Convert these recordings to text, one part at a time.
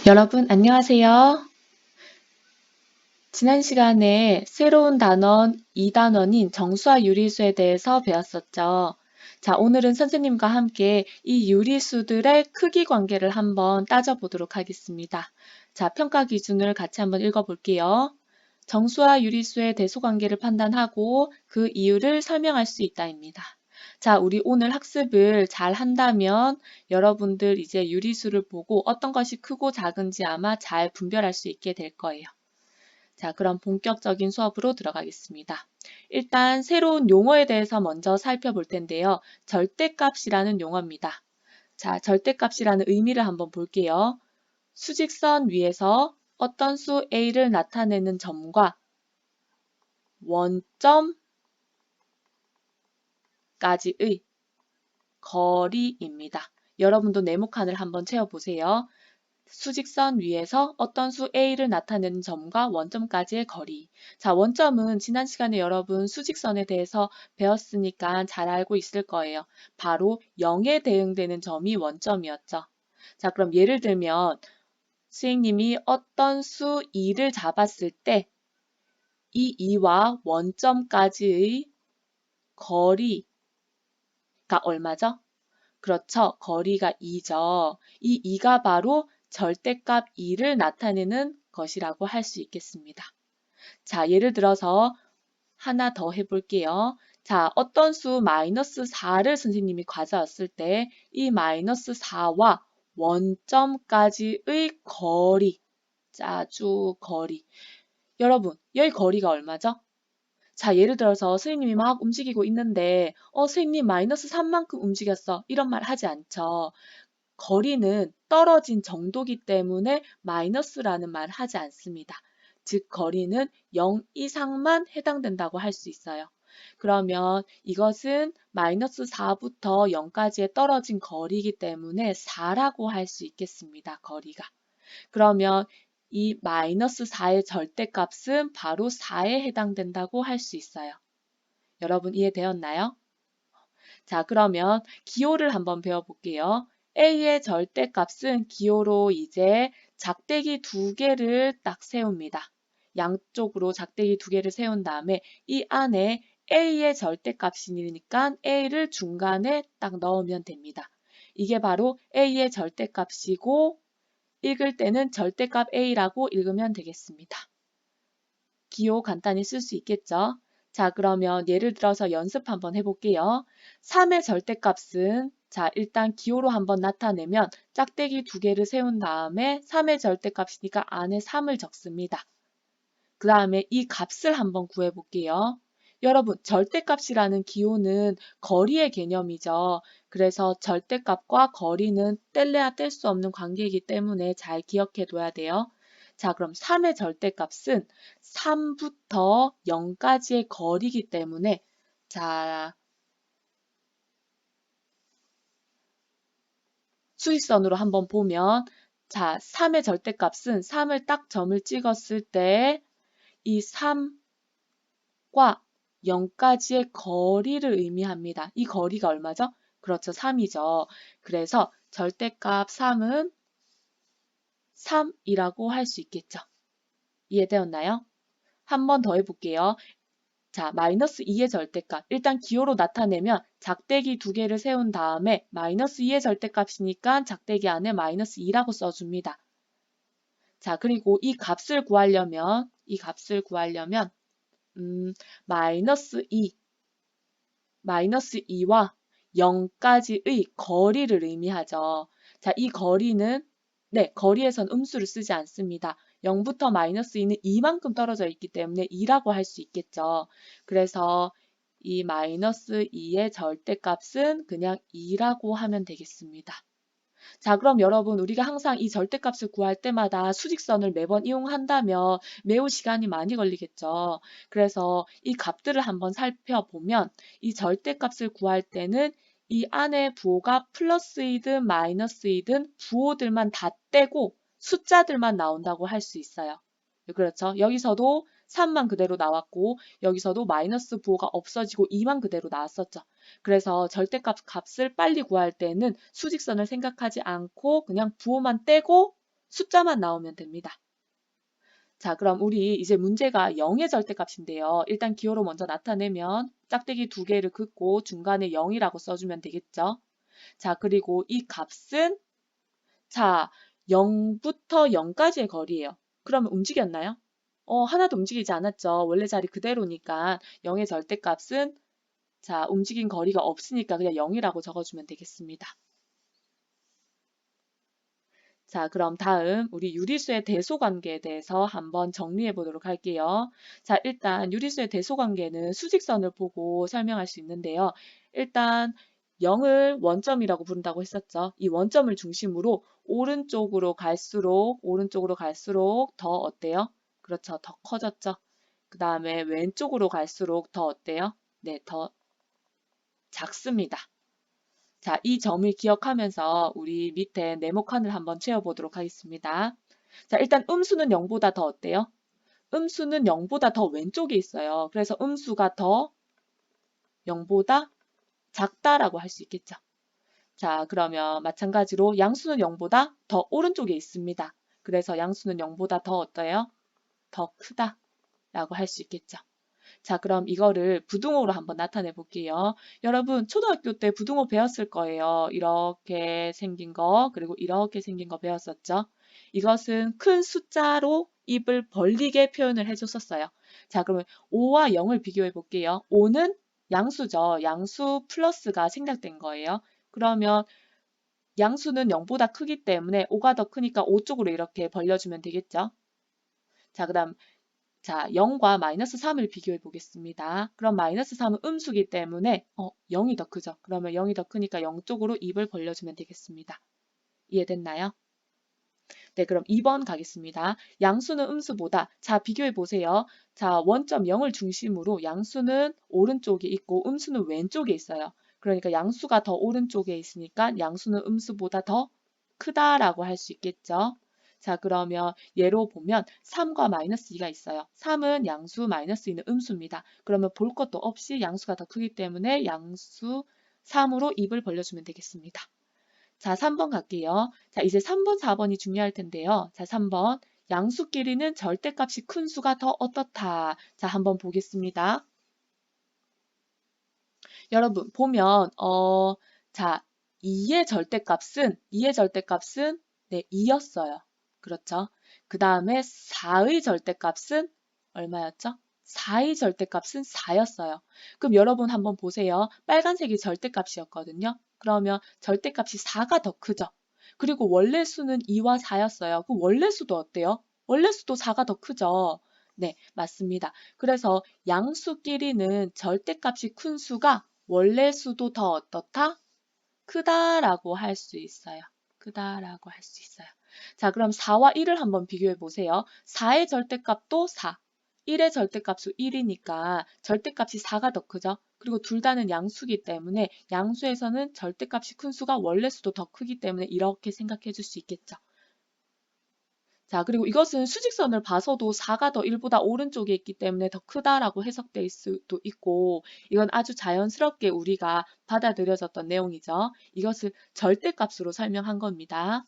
여러분, 안녕하세요. 지난 시간에 새로운 단원 2단원인 정수와 유리수에 대해서 배웠었죠. 자, 오늘은 선생님과 함께 이 유리수들의 크기 관계를 한번 따져보도록 하겠습니다. 자, 평가 기준을 같이 한번 읽어볼게요. 정수와 유리수의 대소관계를 판단하고 그 이유를 설명할 수 있다입니다. 자, 우리 오늘 학습을 잘 한다면 여러분들 이제 유리수를 보고 어떤 것이 크고 작은지 아마 잘 분별할 수 있게 될 거예요. 자, 그럼 본격적인 수업으로 들어가겠습니다. 일단 새로운 용어에 대해서 먼저 살펴볼 텐데요. 절대값이라는 용어입니다. 자, 절대값이라는 의미를 한번 볼게요. 수직선 위에서 어떤 수 A를 나타내는 점과 원점까지의 거리입니다. 여러분도 네모칸을 한번 채워보세요. 수직선 위에서 어떤 수 A를 나타내는 점과 원점까지의 거리. 자, 원점은 지난 시간에 여러분 수직선에 대해서 배웠으니까 잘 알고 있을 거예요. 바로 0에 대응되는 점이 원점이었죠. 자, 그럼 예를 들면 선생님이 어떤 수 2를 잡았을 때 이 2와 원점까지의 거리가 얼마죠? 그렇죠. 거리가 2죠. 이 2가 바로 절대값 2를 나타내는 것이라고 할 수 있겠습니다. 자, 예를 들어서 하나 더 해볼게요. 자, 어떤 수 마이너스 4를 선생님이 가져왔을 때 이 마이너스 4와 원점까지의 거리, 쭉 거리. 여러분, 여기 거리가 얼마죠? 자, 예를 들어서 선생님이 막 움직이고 있는데 선생님 마이너스 3만큼 움직였어. 이런 말 하지 않죠. 거리는 떨어진 정도기 때문에 마이너스라는 말 하지 않습니다. 즉, 거리는 0 이상만 해당된다고 할 수 있어요. 그러면 이것은 마이너스 4부터 0까지의 떨어진 거리이기 때문에 4라고 할 수 있겠습니다. 거리가. 그러면 이 마이너스 4의 절대값은 바로 4에 해당된다고 할 수 있어요. 여러분 이해되었나요? 자, 그러면 기호를 한번 배워볼게요. A의 절대값은 기호로 이제 작대기 두 개를 딱 세웁니다. 양쪽으로 작대기 두 개를 세운 다음에 이 안에 A의 절대값이니까 A를 중간에 딱 넣으면 됩니다. 이게 바로 A의 절대값이고 읽을 때는 절대값 A라고 읽으면 되겠습니다. 기호 간단히 쓸 수 있겠죠? 자, 그러면 예를 들어서 연습 한번 해볼게요. 3의 절대값은 자, 일단 기호로 한번 나타내면 짝대기 두 개를 세운 다음에 3의 절대값이니까 안에 3을 적습니다. 그 다음에 이 값을 한번 구해볼게요. 여러분, 절대값이라는 기호는 거리의 개념이죠. 그래서 절대값과 거리는 뗄래야 뗄 수 없는 관계이기 때문에 잘 기억해둬야 돼요. 자, 그럼 3의 절대값은 3부터 0까지의 거리이기 때문에 자, 수직선으로 한번 보면 자, 3의 절대값은 3을 딱 점을 찍었을 때 이 3과 0까지의 거리를 의미합니다. 이 거리가 얼마죠? 그렇죠. 3이죠. 그래서 절대값 3은 3이라고 할 수 있겠죠. 이해되었나요? 한 번 더 해볼게요. 자, 마이너스 2의 절대값. 일단 기호로 나타내면 작대기 두 개를 세운 다음에 마이너스 2의 절대값이니까 작대기 안에 마이너스 2라고 써줍니다. 자, 그리고 이 값을 구하려면 마이너스 2와 0까지의 거리를 의미하죠. 자, 이 거리는 거리에선 음수를 쓰지 않습니다. 0부터 마이너스 2는 2만큼 떨어져 있기 때문에 2라고 할 수 있겠죠. 그래서 이 마이너스 2의 절대값은 그냥 2라고 하면 되겠습니다. 자, 그럼 여러분 우리가 항상 이 절대값을 구할 때마다 수직선을 매번 이용한다면 매우 시간이 많이 걸리겠죠. 그래서 이 값들을 한번 살펴보면 이 절대값을 구할 때는 이 안에 부호가 플러스이든 마이너스이든 부호들만 다 떼고 숫자들만 나온다고 할 수 있어요. 그렇죠. 여기서도 3만 그대로 나왔고 여기서도 마이너스 부호가 없어지고 2만 그대로 나왔었죠. 그래서 절대값 값을 빨리 구할 때는 수직선을 생각하지 않고 그냥 부호만 떼고 숫자만 나오면 됩니다. 자, 그럼 우리 이제 문제가 0의 절대값인데요. 일단 기호로 먼저 나타내면 짝대기 두 개를 긋고 중간에 0이라고 써주면 되겠죠. 자, 그리고 이 값은 자, 0부터 0까지의 거리예요. 그러면 움직였나요? 하나도 움직이지 않았죠. 원래 자리 그대로니까 0의 절대값은 자, 움직인 거리가 없으니까 그냥 0이라고 적어주면 되겠습니다. 자, 그럼 다음 우리 유리수의 대소관계에 대해서 한번 정리해 보도록 할게요. 자, 일단 유리수의 대소관계는 수직선을 보고 설명할 수 있는데요. 일단 0을 원점이라고 부른다고 했었죠. 이 원점을 중심으로 오른쪽으로 갈수록 더 어때요? 그렇죠. 더 커졌죠. 그 다음에 왼쪽으로 갈수록 더 어때요? 네, 더 작습니다. 자, 이 점을 기억하면서 우리 밑에 네모칸을 한번 채워보도록 하겠습니다. 자, 일단 음수는 0보다 더 어때요? 음수는 0보다 더 왼쪽에 있어요. 그래서 음수가 더 0보다 작다라고 할 수 있겠죠. 자, 그러면 마찬가지로 양수는 0보다 더 오른쪽에 있습니다. 그래서 양수는 0보다 더 어때요? 더 크다라고 할 수 있겠죠. 자, 그럼 이거를 부등호로 한번 나타내 볼게요. 여러분, 초등학교 때 부등호 배웠을 거예요. 이렇게 생긴 거, 그리고 이렇게 생긴 거 배웠었죠. 이것은 큰 숫자로 입을 벌리게 표현을 해줬었어요. 자, 그러면 5와 0을 비교해 볼게요. 5는 양수죠. 양수 플러스가 생략된 거예요. 그러면 양수는 0보다 크기 때문에 5가 더 크니까 5 쪽으로 이렇게 벌려주면 되겠죠. 자, 그 다음 자, 0과 마이너스 3을 비교해 보겠습니다. 그럼 마이너스 3은 음수기 때문에 0이 더 크죠. 그러면 0이 더 크니까 0 쪽으로 입을 벌려주면 되겠습니다. 이해됐나요? 네, 그럼 2번 가겠습니다. 양수는 음수보다 자, 비교해 보세요. 자, 원점 0을 중심으로 양수는 오른쪽에 있고 음수는 왼쪽에 있어요. 그러니까 양수가 더 오른쪽에 있으니까 양수는 음수보다 더 크다라고 할 수 있겠죠. 자, 그러면 예로 보면 3과 마이너스 2가 있어요. 3은 양수, 마이너스 2는 음수입니다. 그러면 볼 것도 없이 양수가 더 크기 때문에 양수 3으로 입을 벌려주면 되겠습니다. 자, 3번 갈게요. 자, 이제 3번, 4번이 중요할 텐데요. 자, 3번. 양수끼리는 절대값이 큰 수가 더 어떻다. 자, 한번 보겠습니다. 여러분, 보면, 자, 2의 절대값은, 네, 2였어요. 그렇죠? 그 다음에 4의 절대값은 얼마였죠? 4의 절대값은 4였어요. 그럼 여러분 한번 보세요. 빨간색이 절대값이었거든요. 그러면 절대값이 4가 더 크죠? 그리고 원래 수는 2와 4였어요. 그럼 원래 수도 어때요? 원래 수도 4가 더 크죠? 네, 맞습니다. 그래서 양수끼리는 절대값이 큰 수가 원래 수도 더 어떻다? 크다라고 할 수 있어요. 크다라고 할 수 있어요. 자, 그럼 4와 1을 한번 비교해 보세요. 4의 절대값도 4, 1의 절대값도 1이니까 절대값이 4가 더 크죠? 그리고 둘 다는 양수기 때문에 양수에서는 절대값이 큰 수가 원래 수도 더 크기 때문에 이렇게 생각해 줄 수 있겠죠. 자, 그리고 이것은 수직선을 봐서도 4가 더 1보다 오른쪽에 있기 때문에 더 크다라고 해석될 수도 있고, 이건 아주 자연스럽게 우리가 받아들여졌던 내용이죠. 이것을 절대값으로 설명한 겁니다.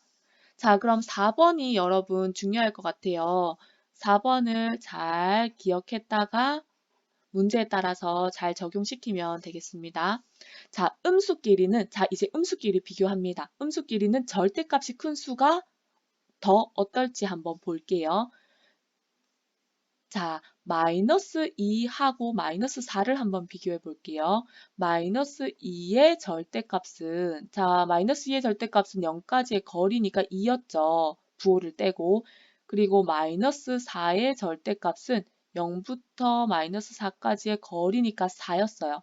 자, 그럼 4번이 여러분 중요할 것 같아요. 4번을 잘 기억했다가 문제에 따라서 잘 적용시키면 되겠습니다. 자, 자, 이제 음수끼리 비교합니다. 음수끼리는 절대값이 큰 수가 더 어떨지 한번 볼게요. 자, 마이너스 2하고 마이너스 4를 한번 비교해 볼게요. 마이너스 2의 절대값은, 자, 마이너스 2의 절대값은 0까지의 거리니까 2였죠. 부호를 떼고. 그리고 마이너스 4의 절대값은 0부터 마이너스 4까지의 거리니까 4였어요.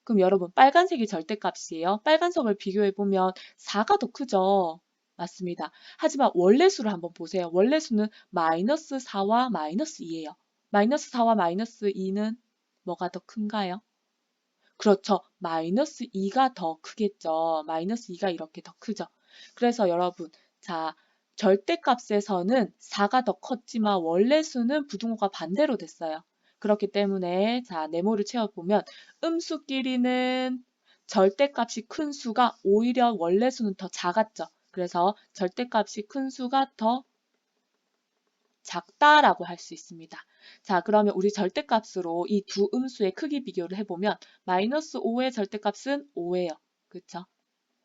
그럼 여러분, 빨간색이 절대값이에요. 빨간색을 비교해 보면 4가 더 크죠. 맞습니다. 하지만 원래수를 한번 보세요. 원래수는 마이너스 4와 마이너스 2예요. 마이너스 4와 마이너스 2는 뭐가 더 큰가요? 그렇죠. 마이너스 2가 더 크겠죠. 마이너스 2가 이렇게 더 크죠. 그래서 여러분, 자, 절대값에서는 4가 더 컸지만 원래수는 부등호가 반대로 됐어요. 그렇기 때문에 자, 네모를 채워보면 음수끼리는 절대값이 큰 수가 오히려 원래수는 더 작았죠. 그래서 절대값이 큰 수가 더 작다라고 할 수 있습니다. 자, 그러면 우리 절대값으로 이 두 음수의 크기 비교를 해보면 마이너스 5의 절대값은 5예요. 그쵸?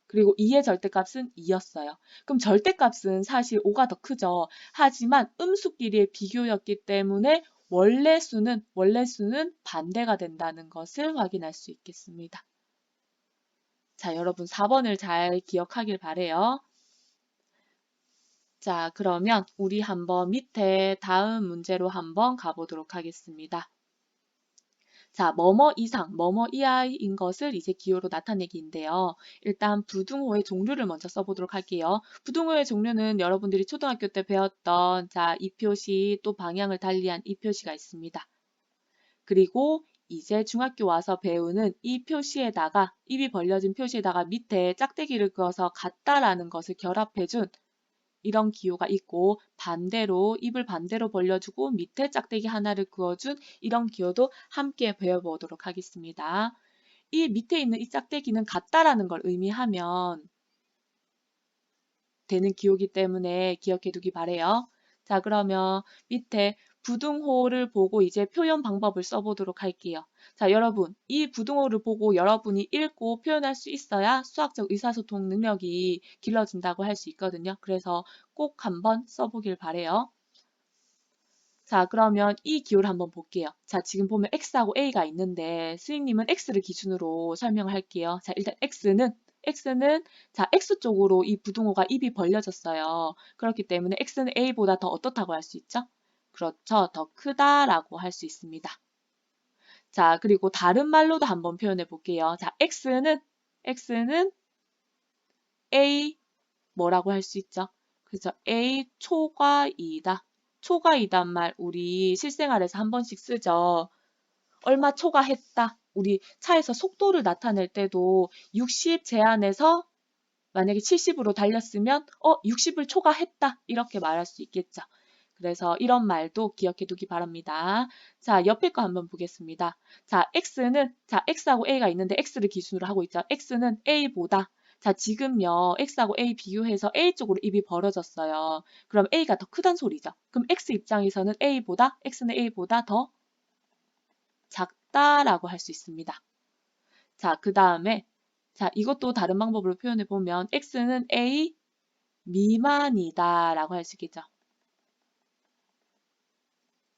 그리고 2의 절대값은 2였어요. 그럼 절대값은 사실 5가 더 크죠. 하지만 음수끼리의 비교였기 때문에 원래 수는 반대가 된다는 것을 확인할 수 있겠습니다. 자, 여러분 4번을 잘 기억하길 바래요. 자, 그러면 우리 한번 밑에 다음 문제로 한번 가보도록 하겠습니다. 자, 뭐뭐 이상, 뭐뭐 이하인 것을 이제 기호로 나타내기인데요. 일단 부등호의 종류를 먼저 써보도록 할게요. 부등호의 종류는 여러분들이 초등학교 때 배웠던 자, 이 표시 또 방향을 달리한 이 표시가 있습니다. 그리고 이제 중학교 와서 배우는 이 표시에다가 입이 벌려진 표시에다가 밑에 짝대기를 그어서 같다라는 것을 결합해준 이런 기호가 있고 반대로 입을 반대로 벌려주고 밑에 짝대기 하나를 그어준 이런 기호도 함께 배워보도록 하겠습니다. 이 밑에 있는 이 짝대기는 같다라는 걸 의미하면 되는 기호이기 때문에 기억해 두기 바래요. 자, 그러면 밑에 부등호를 보고 이제 표현 방법을 써보도록 할게요. 자, 여러분, 이 부등호를 보고 여러분이 읽고 표현할 수 있어야 수학적 의사소통 능력이 길러진다고 할 수 있거든요. 그래서 꼭 한번 써보길 바래요. 자, 그러면 이 기호를 한번 볼게요. 자, 지금 보면 X하고 A가 있는데 스님님은 X를 기준으로 설명을 할게요. 자, 일단 X는 자, X 쪽으로 이 부등호가 입이 벌려졌어요. 그렇기 때문에 X는 A보다 더 어떻다고 할 수 있죠? 그렇죠. 더 크다라고 할 수 있습니다. 자, 그리고 다른 말로도 한번 표현해 볼게요. 자, X는 A 뭐라고 할 수 있죠? 그래서 A 초과이다. 초과이단 말 우리 실생활에서 한 번씩 쓰죠. 얼마 초과했다. 우리 차에서 속도를 나타낼 때도 60 제한에서 만약에 70으로 달렸으면 60을 초과했다. 이렇게 말할 수 있겠죠. 그래서 이런 말도 기억해 두기 바랍니다. 자, 옆에 거 한번 보겠습니다. 자, X하고 A가 있는데 X를 기준으로 하고 있죠. X는 A보다 자, 지금요. X하고 A 비교해서 A 쪽으로 입이 벌어졌어요. 그럼 A가 더 크단 소리죠. 그럼 X 입장에서는 X는 A보다 더 작다라고 할 수 있습니다. 자, 그 다음에 자, 이것도 다른 방법으로 표현해 보면 X는 A 미만이다 라고 할 수 있겠죠.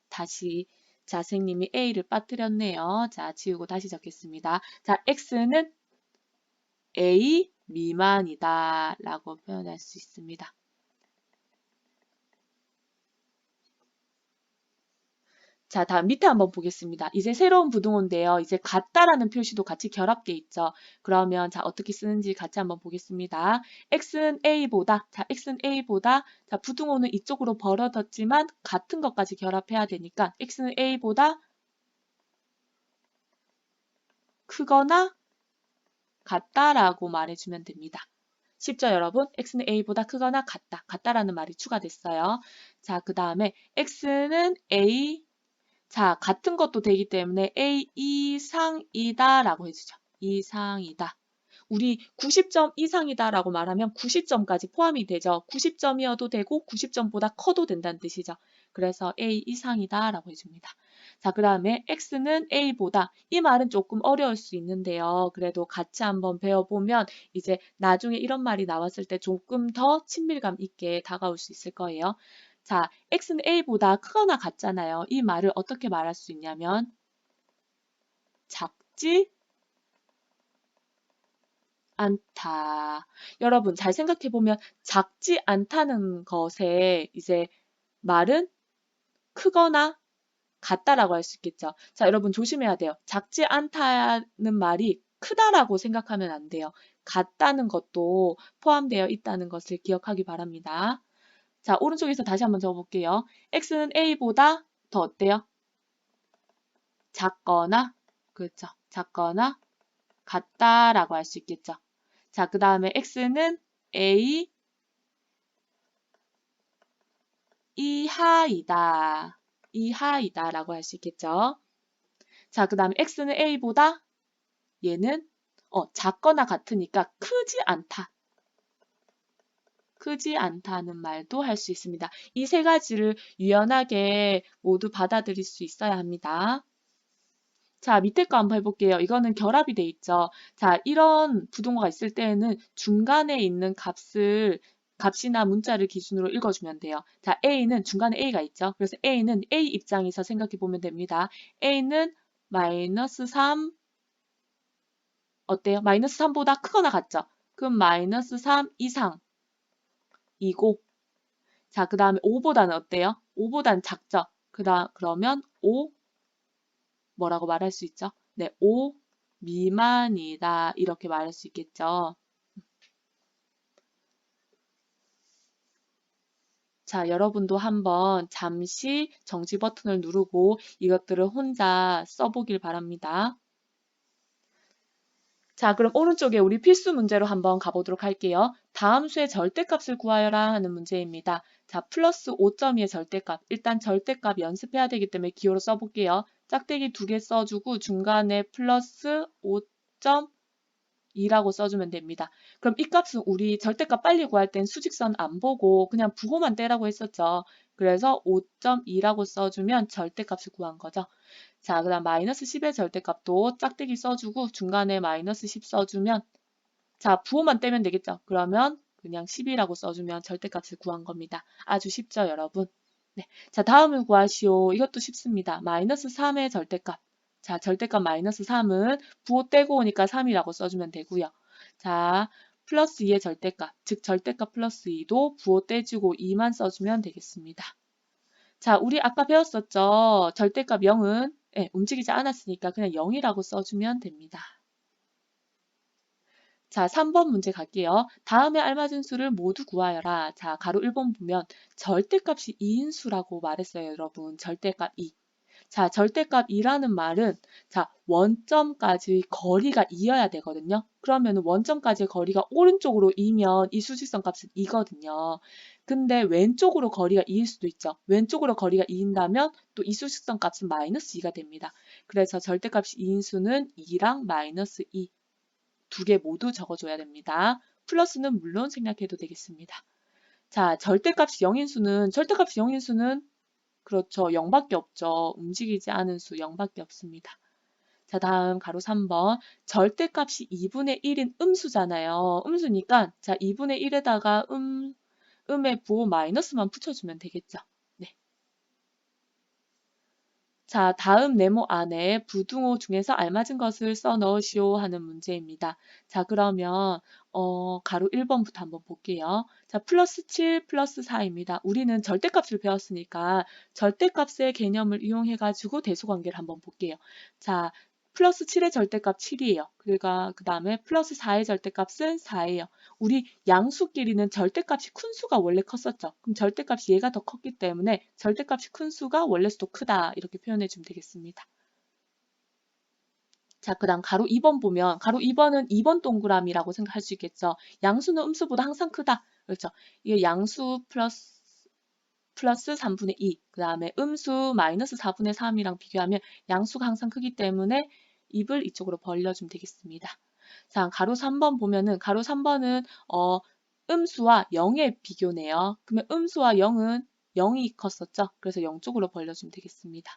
다시 자, 선생님이 A를 빠뜨렸네요. 자, 지우고 다시 적겠습니다. 자, X는 A 미만이다 라고 표현할 수 있습니다. 자, 다음 밑에 한번 보겠습니다. 이제 새로운 부등호인데요. 이제 같다라는 표시도 같이 결합되어 있죠. 그러면 자, 어떻게 쓰는지 같이 한번 보겠습니다. X는 A보다, 자, 부등호는 이쪽으로 벌어졌지만 같은 것까지 결합해야 되니까 X는 A보다 크거나 같다라고 말해주면 됩니다. 쉽죠, 여러분? X는 A보다 크거나 같다라는 말이 추가됐어요. 자, 그 다음에 X는 A 자, 같은 것도 되기 때문에 A 이상이다 라고 해주죠. 이상이다. 우리 90점 이상이다 라고 말하면 90점까지 포함이 되죠. 90점이어도 되고 90점보다 커도 된다는 뜻이죠. 그래서 A 이상이다 라고 해줍니다. 자, 그 다음에 X는 A보다 이 말은 조금 어려울 수 있는데요. 그래도 같이 한번 배워보면 이제 나중에 이런 말이 나왔을 때 조금 더 친밀감 있게 다가올 수 있을 거예요. 자, X는 A보다 크거나 같잖아요. 이 말을 어떻게 말할 수 있냐면 작지 않다. 여러분 잘 생각해보면 작지 않다는 것에 이제 말은 크거나 같다라고 할 수 있겠죠. 자, 여러분 조심해야 돼요. 작지 않다는 말이 크다라고 생각하면 안 돼요. 같다는 것도 포함되어 있다는 것을 기억하기 바랍니다. 자, 오른쪽에서 다시 한번 적어볼게요. X는 A보다 더 어때요? 작거나, 그렇죠. 작거나 같다라고 할 수 있겠죠. 자, 그 다음에 X는 A 이하이다. 이하이다라고 할 수 있겠죠. 자, 그 다음에 X는 A보다 얘는 작거나 같으니까 크지 않다. 크지 않다는 말도 할 수 있습니다. 이 세 가지를 유연하게 모두 받아들일 수 있어야 합니다. 자, 밑에 거 한번 해볼게요. 이거는 결합이 돼 있죠. 자, 이런 부등호가 있을 때에는 중간에 있는 값이나 문자를 기준으로 읽어주면 돼요. 자, A는 중간에 A가 있죠. 그래서 A는 A 입장에서 생각해 보면 됩니다. A는 마이너스 3, 어때요? 마이너스 3보다 크거나 같죠? 그럼 마이너스 3 이상이고, 자, 그 다음에 5보다는 어때요? 5보다는 작죠? 그러면 5 뭐라고 말할 수 있죠? 네, 5 미만이다. 이렇게 말할 수 있겠죠. 자, 여러분도 한번 잠시 정지 버튼을 누르고 이것들을 혼자 써보길 바랍니다. 자, 그럼 오른쪽에 우리 필수 문제로 한번 가보도록 할게요. 다음 수의 절대값을 구하여라 하는 문제입니다. 자, 플러스 5.2의 절대값. 일단 절대값 연습해야 되기 때문에 기호로 써볼게요. 짝대기 2개 써주고 중간에 플러스 5.2라고 써주면 됩니다. 그럼 이 값은 우리 절대값 빨리 구할 땐 수직선 안 보고 그냥 부호만 떼라고 했었죠. 그래서 5.2라고 써주면 절대값을 구한 거죠. 자, 그 다음 마이너스 10의 절대값도 짝대기 써주고 중간에 마이너스 10 써주면 자, 부호만 떼면 되겠죠. 그러면 그냥 10이라고 써주면 절대값을 구한 겁니다. 아주 쉽죠, 여러분? 네. 자, 다음을 구하시오. 이것도 쉽습니다. 마이너스 3의 절대값. 자, 절대값 마이너스 3은 부호 떼고 오니까 3이라고 써주면 되고요. 자, 플러스 2의 절대값, 즉 절대값 플러스 2도 부호 떼주고 2만 써주면 되겠습니다. 자, 우리 아까 배웠었죠? 절대값 0은 움직이지 않았으니까 그냥 0이라고 써주면 됩니다. 자, 3번 문제 갈게요. 다음에 알맞은 수를 모두 구하여라. 자, 가로 1번 보면 절대값이 2인수라고 말했어요, 여러분. 절대값 2. 자, 절대값 2라는 말은 자, 원점까지 거리가 2여야 되거든요. 그러면 원점까지의 거리가 오른쪽으로 2면 이 수직선 값은 2거든요. 근데 왼쪽으로 거리가 2일 수도 있죠. 왼쪽으로 거리가 2인다면 또 이 수직선 값은 마이너스 2가 됩니다. 그래서 절대값이 2인 수는 2랑 마이너스 2. 두 개 모두 적어줘야 됩니다. 플러스는 물론 생략해도 되겠습니다. 자, 절대값이 0인수는 그렇죠. 0밖에 없죠. 움직이지 않은 수 0밖에 없습니다. 자, 다음 가로 3번. 절대값이 2분의 1인 음수잖아요. 음수니까 자, 2분의 1에다가 음의 부호 마이너스만 붙여주면 되겠죠. 네. 자, 다음 네모 안에 부등호 중에서 알맞은 것을 써 넣으시오 하는 문제입니다. 자, 그러면 가로 1번부터 한번 볼게요. 자, 플러스 7 플러스 4입니다. 우리는 절대값을 배웠으니까 절대값의 개념을 이용해가지고 대소관계를 한번 볼게요. 자, 플러스 7의 절대값 7이에요. 그러니까 그 다음에 플러스 4의 절대값은 4예요. 우리 양수끼리는 절대값이 큰 수가 원래 컸었죠. 그럼 절대값이 얘가 더 컸기 때문에 절대값이 큰 수가 원래 수도 크다. 이렇게 표현해 주면 되겠습니다. 자, 그 다음 가로 2번 보면 가로 2번은 2번 동그라미라고 생각할 수 있겠죠. 양수는 음수보다 항상 크다. 그렇죠. 이게 양수 플러스 3분의 2, 그 다음에 음수 마이너스 4분의 3이랑 비교하면 양수가 항상 크기 때문에 입을 이쪽으로 벌려주면 되겠습니다. 자, 가로 3번 보면은 가로 3번은 음수와 0의 비교네요. 그러면 음수와 0은 0이 컸었죠. 그래서 0 쪽으로 벌려주면 되겠습니다.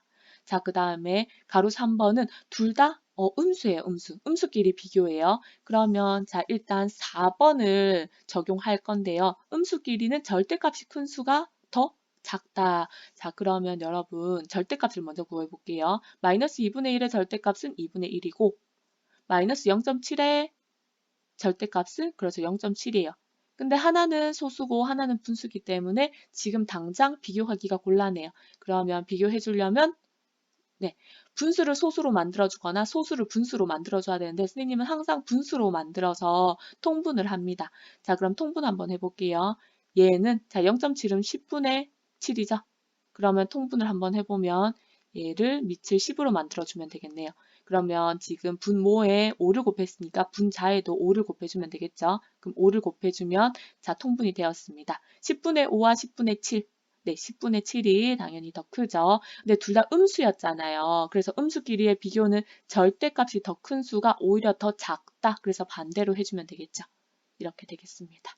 자, 그 다음에 가로 3번은 둘 다 음수예요, 음수. 음수끼리 비교해요. 그러면 자, 일단 4번을 적용할 건데요. 음수끼리는 절대값이 큰 수가 더 작다. 자, 그러면 여러분 절대값을 먼저 구해볼게요. 마이너스 2분의 1의 절대값은 2분의 1이고 마이너스 0.7의 절대값은 그래서 0.7이에요. 근데 하나는 소수고 하나는 분수기 때문에 지금 당장 비교하기가 곤란해요. 그러면 비교해 주려면 네, 분수를 소수로 만들어주거나 소수를 분수로 만들어줘야 되는데 선생님은 항상 분수로 만들어서 통분을 합니다. 자, 그럼 통분 한번 해볼게요. 얘는 자 0.7은 10분의 7이죠. 그러면 통분을 한번 해보면 얘를 밑을 10으로 만들어주면 되겠네요. 그러면 지금 분모에 5를 곱했으니까 분자에도 5를 곱해주면 되겠죠. 그럼 5를 곱해주면 자 통분이 되었습니다. 10분의 5와 10분의 7. 네, 10분의 7이 당연히 더 크죠. 근데 둘 다 음수였잖아요. 그래서 음수끼리의 비교는 절대값이 더 큰 수가 오히려 더 작다. 그래서 반대로 해주면 되겠죠. 이렇게 되겠습니다.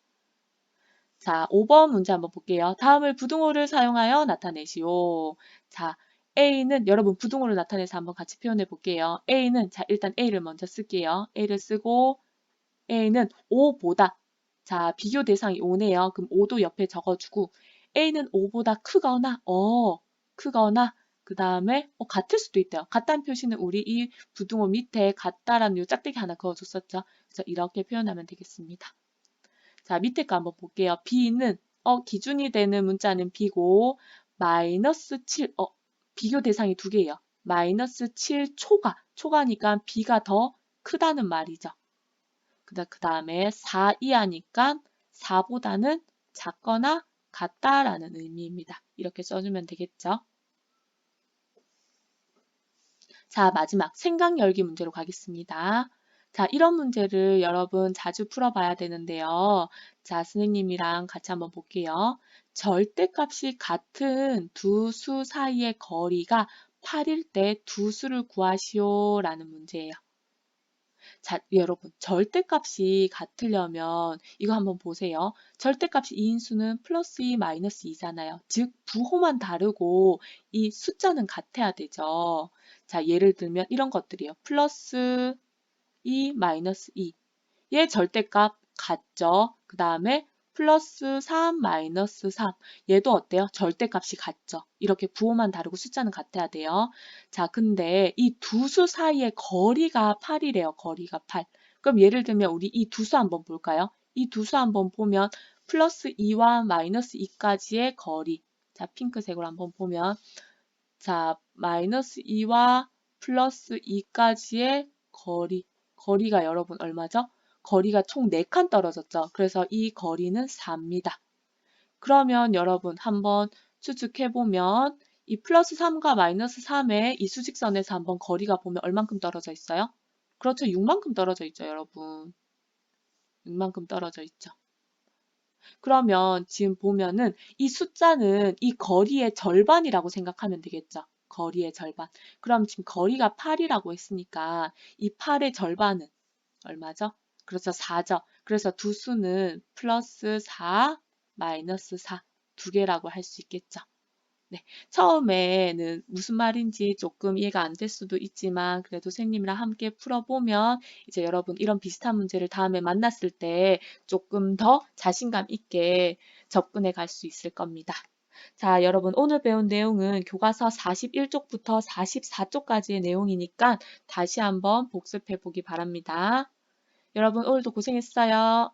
자, 5번 문제 한번 볼게요. 다음을 부등호를 사용하여 나타내시오. 자, A는 여러분 부등호를 나타내서 한번 같이 표현해 볼게요. A는 자, 일단 A를 먼저 쓸게요. A를 쓰고 A는 5보다 자, 비교 대상이 5네요. 그럼 5도 옆에 적어주고 A는 5보다 크거나 그 다음에 같을 수도 있대요. 같다는 표시는 우리 이 부등호 밑에 같다라는 요 짝대기 하나 그어줬었죠. 그래서 이렇게 표현하면 되겠습니다. 자, 밑에 거 한번 볼게요. B는 기준이 되는 문자는 B고 마이너스 7 비교 대상이 두 개예요. 마이너스 7 초가니까 B가 더 크다는 말이죠. 그 다음에 4 이하니까 4보다는 작거나 같다라는 의미입니다. 이렇게 써주면 되겠죠. 자, 마지막 생각 열기 문제로 가겠습니다. 자, 이런 문제를 여러분 자주 풀어봐야 되는데요. 자, 선생님이랑 같이 한번 볼게요. 절대값이 같은 두 수 사이의 거리가 8일 때 두 수를 구하시오 라는 문제예요. 자, 여러분, 절대값이 같으려면 이거 한번 보세요. 절대값이 2인수는 플러스 2, 마이너스 2잖아요. 즉, 부호만 다르고 이 숫자는 같아야 되죠. 자, 예를 들면 이런 것들이에요. 플러스 2, 마이너스 2. 얘 절대값 같죠? 그 다음에 플러스 3, 마이너스 3. 얘도 어때요? 절대값이 같죠? 이렇게 부호만 다르고 숫자는 같아야 돼요. 자, 근데 이 두 수 사이의 거리가 8이래요. 거리가 8. 그럼 예를 들면 우리 이 두 수 한번 볼까요? 이 두 수 한번 보면 플러스 2와 마이너스 2까지의 거리. 자, 핑크색으로 한번 보면 자, 마이너스 2와 플러스 2까지의 거리가 여러분 얼마죠? 거리가 총 4칸 떨어졌죠. 그래서 이 거리는 4입니다. 그러면 여러분 한번 추측해보면 이 플러스 3과 마이너스 3의 이 수직선에서 한번 거리가 보면 얼만큼 떨어져 있어요? 그렇죠. 6만큼 떨어져 있죠, 여러분. 6만큼 떨어져 있죠. 그러면 지금 보면은 이 숫자는 이 거리의 절반이라고 생각하면 되겠죠. 거리의 절반. 그럼 지금 거리가 8이라고 했으니까 이 8의 절반은 얼마죠? 그래서 4죠. 그래서 두 수는 플러스 4, 마이너스 4 두 개라고 할 수 있겠죠. 네, 처음에는 무슨 말인지 조금 이해가 안 될 수도 있지만 그래도 선생님이랑 함께 풀어보면 이제 여러분 이런 비슷한 문제를 다음에 만났을 때 조금 더 자신감 있게 접근해 갈 수 있을 겁니다. 자, 여러분 오늘 배운 내용은 교과서 41쪽부터 44쪽까지의 내용이니까 다시 한번 복습해 보기 바랍니다. 여러분 오늘도 고생했어요.